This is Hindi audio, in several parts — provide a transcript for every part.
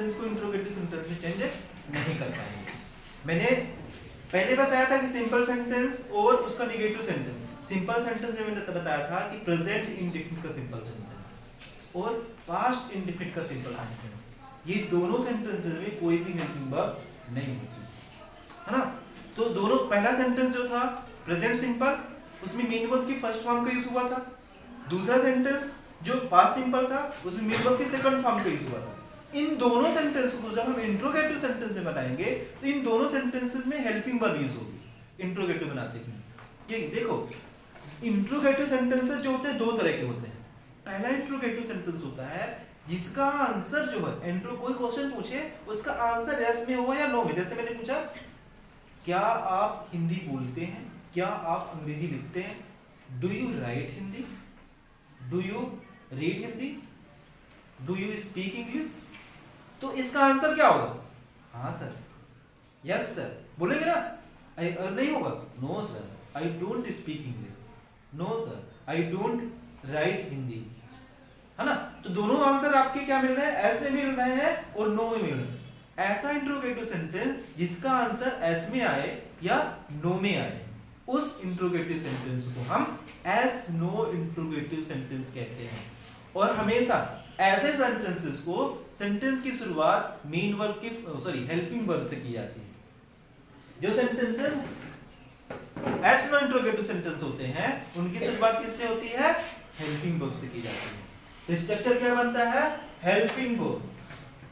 सेंटेंस को इंट्रोगेटिव सेंटेंस में चेंज नहीं कर पाएंगे। मैंने पहले बताया था कि सिंपल सेंटेंस और उसका नेगेटिव सेंटेंस। सिंपल सेंटेंस में मैंने बताया था कि प्रेजेंट इंडेफिनिट का सिंपल सेंटेंस और पास्ट इंडेफिनिट का सिंपल सेंटेंस, ये दोनों सेंटेंसेस में कोई भी हेल्पिंग वर्ब नहीं होती है ना। तो दोनों, पहला सेंटेंस जो था प्रेजेंट सिंपल, उसमें मेन वर्ब की फर्स्ट फॉर्म का यूज हुआ था। दूसरा सेंटेंस जो पास्ट सिंपल था उसमें मेन वर्ब की सेकंड फॉर्म का यूज हुआ था। इन दोनों सेंटेंस को जब हम इंट्रोगेटिव सेंटेंस में बनाएंगे तो इन दोनों सेंटेंसेस में हेल्पिंग वर्ब यूज होगी इंट्रोगेटिव बनाते हैं। ये देखो, इंट्रोगेटिव सेंटेंसेस जो होते हैं दो तरह के होते हैं। पहला इंट्रोगेटिव सेंटेंस होता है जिसका आंसर जो है, इंट्रो कोई क्वेश्चन पूछे उसका आंसर यस में हो या नो में। जैसे मैंने पूछा क्या आप हिंदी बोलते हैं, क्या आप अंग्रेजी लिखते हैं, do you right Hindi, do you read Hindi, do you speak English. तो इसका आंसर क्या होगा? हाँ सर, यस सर बोलेंगे ना। अगर नहीं होगा, no sir I don't speak English, no sir I don't write Hindi, है ना। तो दोनों आंसर आपके क्या मिल रहे हैं? एस में मिल रहे हैं और नो में मिल रहे हैं। ऐसा इंट्रोगेटिव सेंटेंस जिसका आंसर एस में आए या नो में आए, उस इंट्रोगेटिव सेंटेंस को हम एस नो इंट्रोगेटिव सेंटेंस कहते हैं। और हमेशा ऐसे सेंटेंसेस को सेंटेंस की शुरुआत मेन वर्ब की हेल्पिंग वर्ब से की जाती है। जो sentences yes no interrogative sentence होते हैं उनकी शुरुआत किससे होती है? हेल्पिंग वर्ब से की जाती है। तो स्ट्रक्चर क्या बनता है? Helping verb.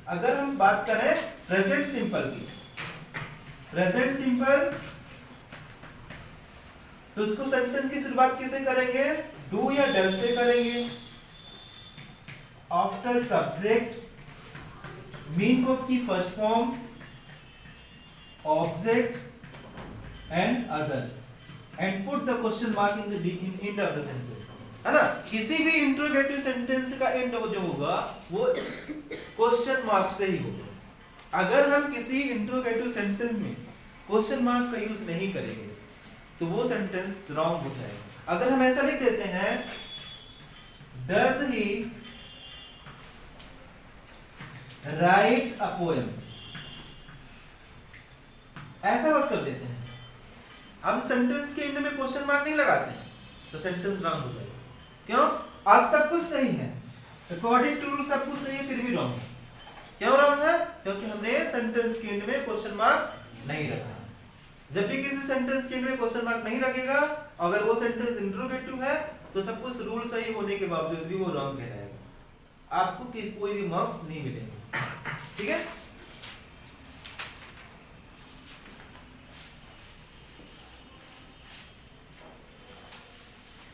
अगर हम बात करें प्रेजेंट सिंपल की, प्रेजेंट सिंपल तो उसको सेंटेंस की शुरुआत किससे करेंगे? डू या डज से करेंगे। आफ्टर सब्जेक्ट मेन वर्ब की first form object and other and put the question mark in the end of the sentence, है ना। किसी भी इंट्रोगेटिव सेंटेंस का एंड जो होगा वो क्वेश्चन मार्क से ही होगा। अगर हम किसी इंट्रोगेटिव सेंटेंस में क्वेश्चन मार्क का यूज नहीं करेंगे तो वो सेंटेंस रॉन्ग हो जाएगा। अगर हम ऐसा लिख देते हैं does he right a poem, ऐसा बस कर देते हैं, हम सेंटेंस के एंड में क्वेश्चन मार्क नहीं लगाते हैं तो सेंटेंस रॉन्ग हो जाएगा। क्यों? आप सब कुछ सही है, अकॉर्डिंग टू रूल सब कुछ सही है, फिर भी रॉन्ग है। क्यों रॉन्ग है? क्योंकि हमने सेंटेंस के एंड में क्वेश्चन मार्क नहीं रखा। जब भी किसी सेंटेंस के एंड में क्वेश्चन मार्क नहीं लगेगा, अगर वो सेंटेंस इंट्रोगेटिव है तो सब कुछ रूल सही होने के बावजूद भी वो रॉन्ग कहलाएगा, आपको कोई भी मार्क्स नहीं मिलेंगे। ठीक है।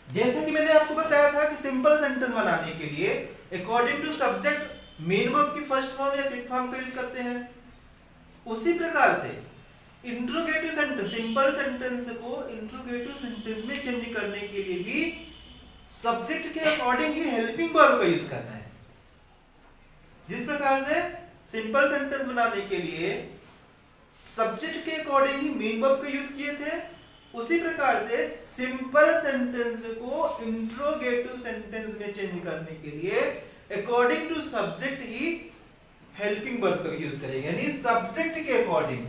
जैसे कि मैंने आपको बताया था कि सिंपल सेंटेंस बनाने के लिए according to subject main verb की फर्स्ट फॉर्म या फिफ्थ फॉर्म का यूज करते हैं, उसी प्रकार से इंट्रोगेटिव सेंटेंस, सिंपल सेंटेंस को इंट्रोगेटिव सेंटेंस में चेंज करने के लिए भी सब्जेक्ट के अकॉर्डिंग ही हेल्पिंग वर्ब का यूज करना है। जिस प्रकार से सिंपल सेंटेंस बनाने के लिए सब्जेक्ट के अकॉर्डिंग ही मेन वर्ब का यूज किए थे, उसी प्रकार से सिंपल सेंटेंस को इंट्रोगेटिव सेंटेंस में चेंज करने के लिए अकॉर्डिंग टू सब्जेक्ट ही हेल्पिंग वर्ब का यूज करेंगे। यानी सब्जेक्ट के अकॉर्डिंग,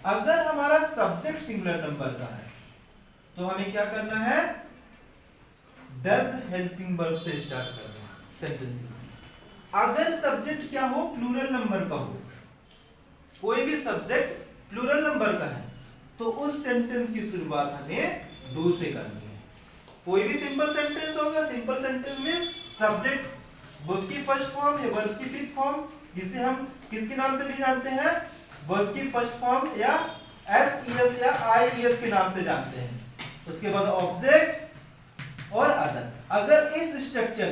अगर हमारा सब्जेक्ट सिंगुलर नंबर का है तो हमें क्या करना है? डज हेल्पिंग वर्ब से स्टार्ट करना है सेंटेंस। अगर सब्जेक्ट क्या हो? प्लूरल नंबर का हो, कोई भी सब्जेक्ट प्लूरल नंबर का है तो उस सेंटेंस की शुरुआत हमें डू से करनी है। कोई भी सिंपल सेंटेंस होगा, सिंपल सेंटेंस में सब्जेक्ट वर्ब की फर्स्ट फॉर्म या वर्ब की फिफ्थ फॉर्म, जिसे हम किसके नाम से भी जानते हैं? वर्ब की फर्स्ट फॉर्म या एस ईएस या आई ईएस के नाम से जानते हैं। उसके बाद ऑब्जेक्ट और अदर। अगर इस स्ट्रक्चर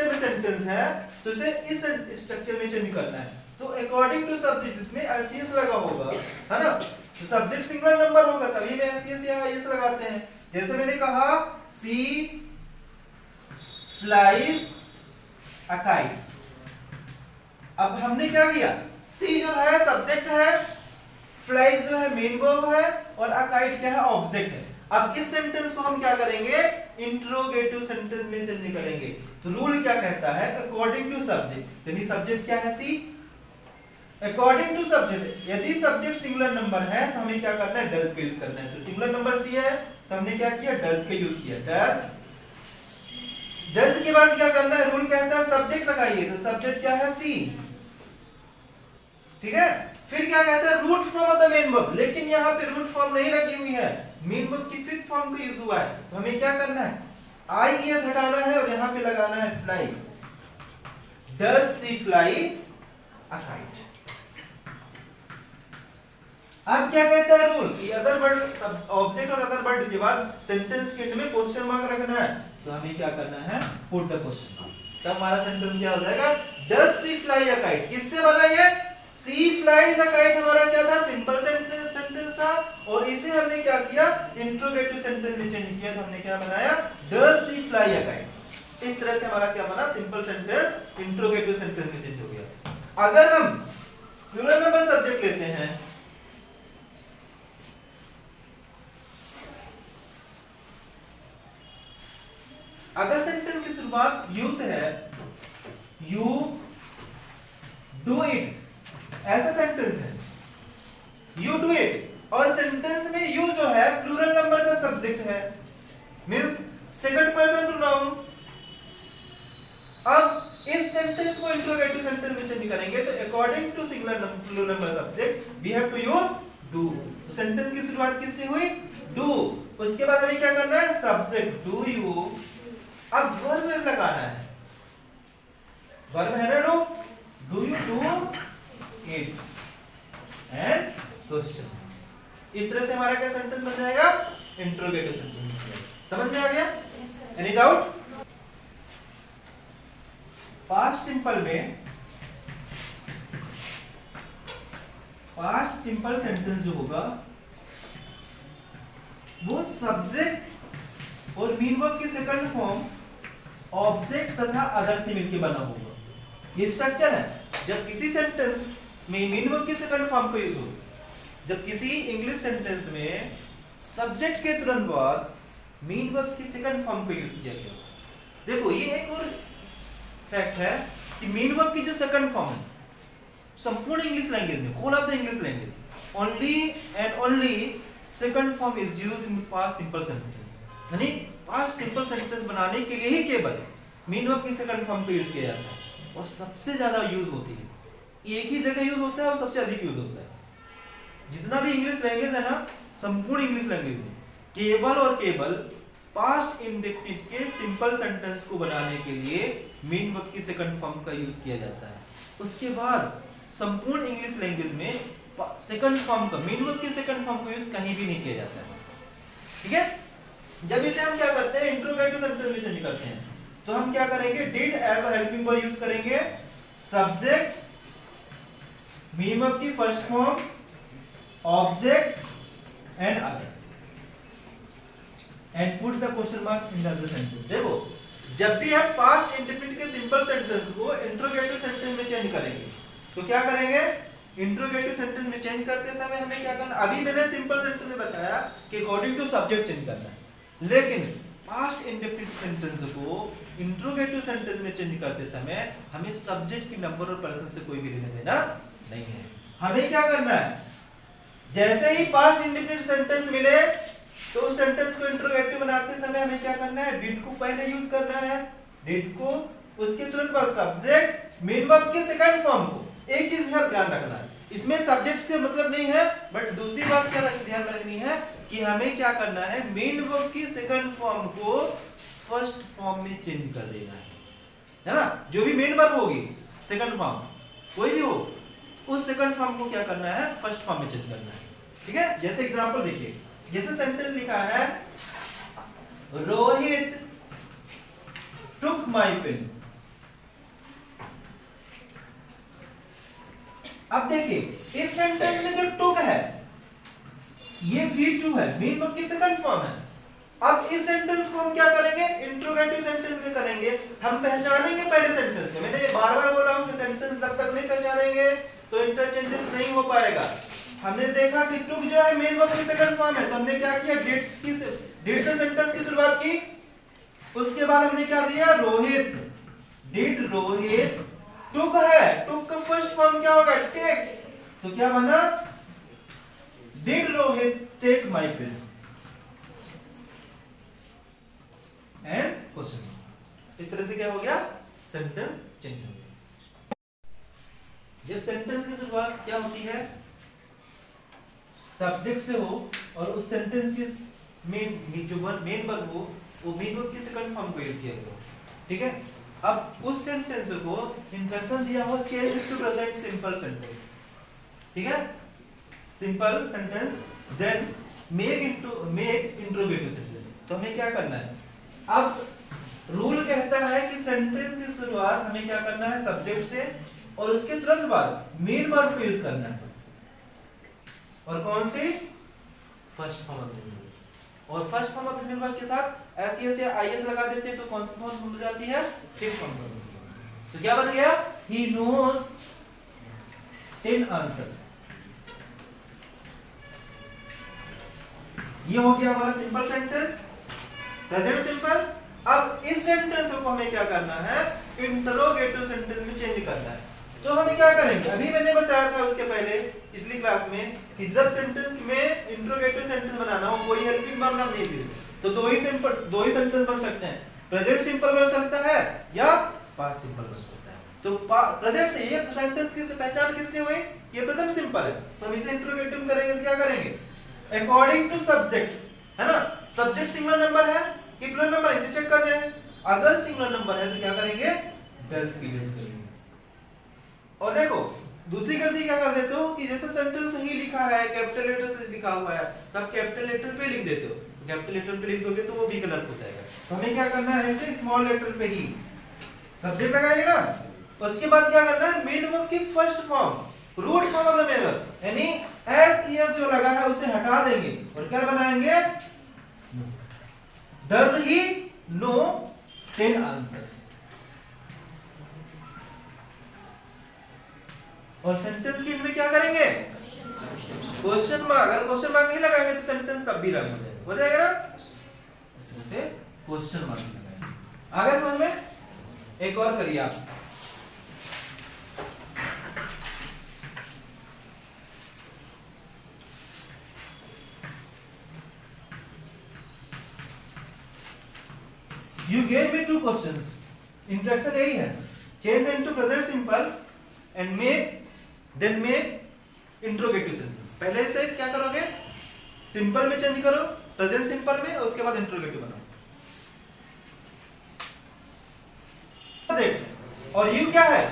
में सेंटेंस है तो इसे इस स्ट्रक्चर में चेंज करना है। तो अकॉर्डिंग टू सब्जेक्ट जिसमें एसईएस लगा होगा, है ना, तो सब्जेक्ट सिंगुलर नंबर होगा तभी में एसईएस या आईएस लगाते हैं। जैसे मैंने कहा सी फ्लाइज अ काइट। अब हमने क्या किया? सी जो है सब्जेक्ट है, फ्लाइज जो है मेन वर्ब है और अ काइट क्या है? ऑब्जेक्ट है। अब इस सेंटेंस को हम क्या करेंगे? इंट्रोगेटिव सेंटेंस में चेंज करेंगे। तो रूल क्या कहता है, अकॉर्डिंग टू सब्जेक्ट, यानी सब्जेक्ट क्या है सी, अकॉर्डिंग टू सब्जेक्ट, यदि सब्जेक्ट सिंगुलर नंबर है तो हमें क्या करना है, डज का यूज करना है। तो सिंगुलर नंबर सी है तो हमने क्या किया, डज का यूज किया, डज। डज के बाद क्या करना है, रूल कहता है सब्जेक्ट लगाइए, तो सब्जेक्ट क्या है सी, ठीक है। फिर क्या कहता है, root form of the main verb, लेकिन यहाँ पे रूट फॉर्म नहीं लगी हुई है, मेन वर्ब की फिफ्थ फॉर्म का यूज हुआ है। तो हमें क्या करना है, आईएस हटाना है और यहाँ पे लगाना है fly, does she fly a kite. अब क्या कहता है रूल, कि अदर वर्ड, ऑब्जेक्ट और अदर वर्ड के बाद सेंटेंस के एंड में क्वेश्चन मार्क रखना है। तो हमें क्या करना है, पुट द क्वेश्चन मार्क, तब हमारा सेंटेंस क्या हो जाएगा, does she fly a kite. किससे बना ये, सी फ्लाइज अ काइट हमारा क्या था, सिंपल सेंटेंस था, और इसे हमने क्या किया, इंट्रोगेटिव सेंटेंस में चेंज किया। तो हमने क्या बनाया, does she fly a kite. इस तरह से हमारा क्या बना, सिंपल सेंटेंस इंट्रोगेटिव सेंटेंस में चेंज हो गया। अगर हम प्लूरल नंबर सब्जेक्ट लेते हैं, अगर सेंटेंस की शुरुआत यू से है, यू डू इट, ऐसा सेंटेंस है, यू डू इट, और सेंटेंस में यू जो है प्लूरल नंबर का सब्जेक्ट है, मींस सेकंड पर्सन प्रोनाउन। अब इस सेंटेंस को इंट्रोगेटिव सेंटेंस में चेंज करेंगे, तो according to singular plural number subject we have to use do. तो सेंटेंस की शुरुआत किससे हुई, डू, उसके बाद हमें क्या करना है, सब्जेक्ट डू यू। अब वर्ब लगाना है, वर्ब है ना do you do it and question. इस तरह से हमारा क्या सेंटेंस बन जाएगा, इंट्रोगेटिव सेंटेंस। समझ में आ गया, एनी डाउट। पास्ट सिंपल में, पास्ट सिंपल सेंटेंस जो होगा वो सब्जेक्ट और मीन वर्ब की सेकंड फॉर्म ऑब्जेक्ट तथा अदर से मिलकर बना होगा। ये स्ट्रक्चर है। जब किसी सेंटेंस में मीन वर्ब की सेकंड फॉर्म का यूज हो, जब किसी इंग्लिश सेंटेंस में सब्जेक्ट के तुरंत बाद मीन वर्ब की सेकंड फॉर्म का यूज किया गया। देखो ये एक और फैक्ट है कि मीन वर्ब की जो सेकंड फॉर्म है संपूर्ण इंग्लिश लैंग्वेज में, whole of the English language, only and only second form is used in past simple sentence. यानी पास्ट सिंपल सेंटेंस बनाने के लिए ही केवल मीन वर्ब की सेकंड फॉर्म का यूज किया जाता है, और सबसे ज्यादा यूज होती है, एक ही जगह यूज होता है और सबसे अधिक यूज होता है। जितना भी इंग्लिश लैंग्वेज है ना, संपूर्ण इंग्लिश लैंग्वेज में केवल और केवल पास्ट इंडेफिनिट के सिंपल सेंटेंस को बनाने के लिए मीन वर्ब की सेकंड फॉर्म का यूज किया जाता है। उसके बाद संपूर्ण इंग्लिश लैंग्वेज में सेकंड फॉर्म का, मीन वर्ब की सेकंड फॉर्म का यूज कहीं भी नहीं किया जाता है। ठीक है, जब इसे हम क्या करते हैं, इंट्रोगेटिव सेंटेंस में चेंज करते हैं, तो हम क्या करेंगे, did as a helping verb use करेंगे, सब्जेक्ट, मीन वर्ब की first form, object and other, and put the question mark in the sentence. देखो जब भी हम पास्ट इंडेफिनिट के सिंपल सेंटेंस को इंट्रोगेटिव सेंटेंस में चेंज करेंगे, तो क्या करेंगे, इंट्रोगेटिव सेंटेंस में चेंज करते समय हमें क्या करना, अभी मैंने सिंपल सेंटेंस में बताया कि अकॉर्डिंग टू सब्जेक्ट चेंज करना है, लेकिन पास्ट इंडेफिनिट सेंटेंस को इंट्रोगेटिव सेंटेंस में चेंज करते समय हमें सब्जेक्ट की नंबर और पर्सन से कोई भी लेना देना नहीं है। हमें क्या करना है, जैसे ही पास्ट इंडेफिनिट सेंटेंस मिले तो उस सेंटेंस को इंट्रोगेटिव बनाते समय हमें क्या करना है, डिड को पहले यूज करना है, डिड को, उसके तुरंत बाद सब्जेक्ट, मेन वर्ब के सेकंड फॉर्म को। एक चीज का ध्यान रखना है, इसमें सब्जेक्ट से मतलब नहीं है, बट दूसरी बात क्या ध्यान रखनी है कि हमें क्या करना है, मेन वर्ब की सेकंड फॉर्म को फर्स्ट फॉर्म में चेंज कर देना है ना। जो भी मेन वर्ब होगी, सेकंड फॉर्म कोई भी हो, उस सेकंड फॉर्म को क्या करना है, फर्स्ट फॉर्म में चेंज करना है। ठीक है, जैसे एग्जांपल देखिए, जैसे सेंटेंस लिखा है, रोहित टुक माय पेन। अब देखिए इस सेंटेंस में जो टुक है ये V2 है, मेन वर्ब की सेकंड फॉर्म है। अब इस सेंटेंस को हम क्या करेंगे, इंट्रोगेटिव सेंटेंस में करेंगे। हम पहचानेंगे पहले सेंटेंस में, मैंने बार बार बोला हूं कि सेंटेंस जब तक नहीं पहचानेंगे तो इंटरचेंजेस नहीं हो पाएगा। हमने देखा कि टुक जो है मेन वर्ब की सेकंड फॉर्म है, तो हमने क्या किया, डिड से सेंटेंस की शुरुआत की, उसके बाद हमने क्या दिया, रोहित, डिड रोहित टुक है, टुक का फर्स्ट फॉर्म क्या होगा, टेक, तो क्या बना, did Rohit take my pen and question. इस तरह से क्या हो गया, सेंटेंस चेंज हो गया। जब सेंटेंस की शुरुआत क्या होती है, सब्जेक्ट से हो और उस सेंटेंस के मेन जो मेन वर्ब हो, वो मेन वर्ब के सेकंड फॉर्म को यूज किया गया, ठीक है। अब उस सेंटेंस को इंस्ट्रक्शन दिया हो change to present simple sentence, ठीक है, simple sentence, then make interrogative sentence. तो हमें क्या करना है, अब रूल कहता है कि सेंटेंस की शुरुआत हमें क्या करना है, सब्जेक्ट से, और उसके तुरंत बाद मेन वर्ब को यूज करना है, और कौन सी, first form of the main verb, और first form of the main verb के साथ एस या आईएस लगा देते हैं तो कौन सी फॉर्म बन जाती है, फिफ्थ फॉर्म। तो क्या बन गया, ही नोज 10 आंसर्स। ये हो गया हमारा सिंपल सेंटेंस, प्रेजेंट सिंपल। अब इस सेंटेंस को हमें क्या करना है, इंटरोगेटिव सेंटेंस में चेंज करना है। तो हम क्या करेंगे, अभी मैंने बताया था उसके पहले पिछली क्लास में कि जब सेंटेंस में इंटरोगेटिव सेंटेंस बनाना हो, कोई हेल्पिंग वर्ब ना नहीं दे, तो दो ही सेंटेंस बन सकते हैं, प्रेजेंट सिंपल बन सकता है या पास्ट सिंपल बन सकता है। तो प्रेजेंट से ये सेंटेंस की पहचान किससे हुई, ये प्रेजेंट सिंपल है, तो हम इसे इंटरोगेटिव करेंगे तो क्या करेंगे, अकॉर्डिंग टू सब्जेक्ट, है ना, सब्जेक्ट सिंगुलर नंबर है कि प्लूरल नंबर, इसे चेक कर रहे हैं। अगर सिंगुलर नंबर है तो क्या करेंगे, डज की यूज करेंगे। और देखो दूसरी गलती क्या कर देते हो कि जैसे सेंटेंस सही लिखा है, कैपिटल लेटर से लिखा हुआ है, तो आप कैपिटल लेटर पे लिख देते हो, तो कैपिटल लेटर पे लिख दोगे तो वो भी गलत हो जाएगा। तो हमें क्या करना है, ऐसे स्मॉल लेटर पे ही सब्जेक्ट लगाएंगे ना, उसके बाद क्या करना है, मेन वर्ब की first form, root form of the main verb, यानी एस ईएस जो लगा है उसे हटा देंगे और क्या बनाएंगे, डज ही नो 10 आंसर्स। और सेंटेंस के में क्या करेंगे, क्वेश्चन मार्क। अगर क्वेश्चन मार्क नहीं लगाएंगे तो सेंटेंस कब भी रंग हो जाएगा ना, इस तरह से क्वेश्चन मार्क लगाएंगे। आगे समझ में, एक और करिए आप, You gave me 2 questions. Instruction यही है, change into present simple and make interrogative sentence. पहले से क्या करोगे, सिंपल में चेंज करो, प्रेजेंट सिंपल में, उसके बाद इंट्रोगेटिव बनाओ। और यू क्या है,